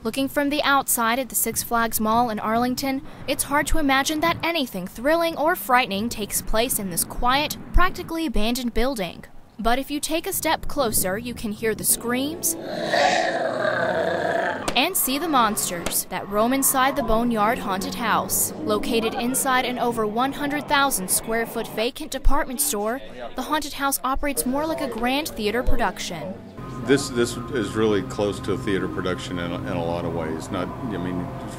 Looking from the outside at the Six Flags Mall in Arlington, it's hard to imagine that anything thrilling or frightening takes place in this quiet, practically abandoned building. But if you take a step closer, you can hear the screams and see the monsters that roam inside the Boneyard Haunted House. Located inside an over 100,000 square foot vacant department store, the haunted house operates more like a grand theater production. This is really close to a theater production in a lot of ways.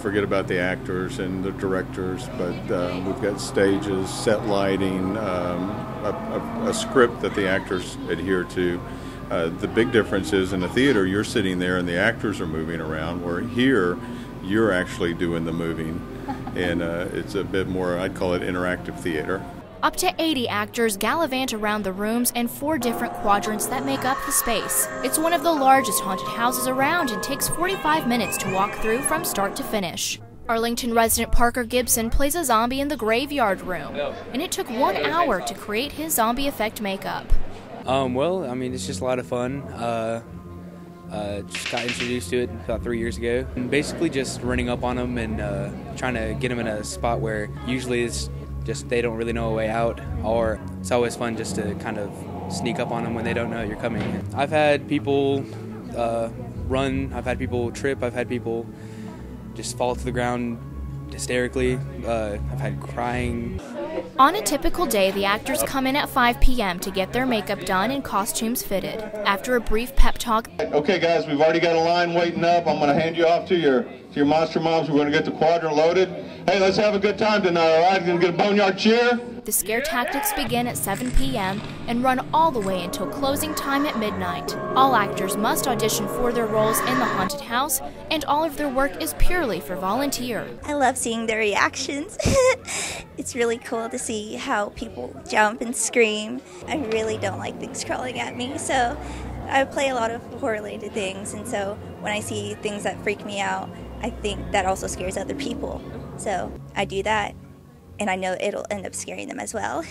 Forget about the actors and the directors, but we've got stages, set lighting, a script that the actors adhere to. The big difference is in the theater, you're sitting there and the actors are moving around, where here, you're actually doing the moving. And it's a bit more, I'd call it interactive theater. Up to 80 actors gallivant around the rooms and 4 different quadrants that make up the space. It's one of the largest haunted houses around and takes 45 minutes to walk through from start to finish. Arlington resident Parker Gibson plays a zombie in the graveyard room, and it took 1 hour to create his zombie effect makeup. It's just a lot of fun. Just got introduced to it about 3 years ago. And basically just running up on them and trying to get them in a spot where usually it's just they don't really know a way out, or it's always fun just to kind of sneak up on them when they don't know you're coming. I've had people run, I've had people trip, I've had people just fall to the ground hysterically, I've had crying. On a typical day, the actors come in at 5 p.m. to get their makeup done and costumes fitted. After a brief pep talk, okay guys, we've already got a line waiting up. I'm going to hand you off to your monster moms. We're going to get the quadrant loaded. Hey, let's have a good time tonight, all right? Going to get a boneyard cheer? The scare tactics begin at 7 p.m. and run all the way until closing time at midnight. All actors must audition for their roles in the haunted house, and all of their work is purely for volunteer. I love seeing their reactions. It's really cool to see how people jump and scream. I really don't like things crawling at me, so I play a lot of horror-related things, and so when I see things that freak me out, I think that also scares other people. So I do that, and I know it'll end up scaring them as well.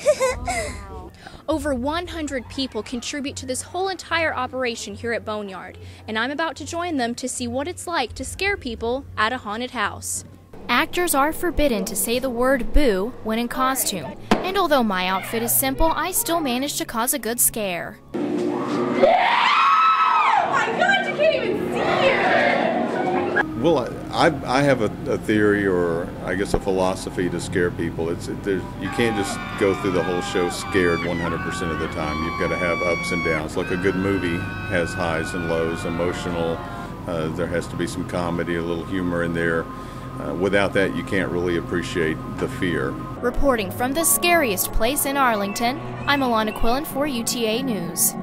Over 100 people contribute to this whole entire operation here at Boneyard, and I'm about to join them to see what it's like to scare people at a haunted house. Actors are forbidden to say the word boo when in costume, and although my outfit is simple, I still managed to cause a good scare. Oh my God, you can't even see it! Well, I have a theory, or I guess a philosophy to scare people. You can't just go through the whole show scared 100% of the time. You've got to have ups and downs. Like a good movie has highs and lows, emotional. There has to be some comedy, a little humor in there. Without that, you can't really appreciate the fear. Reporting from the scariest place in Arlington, I'm Alana Quillen for UTA News.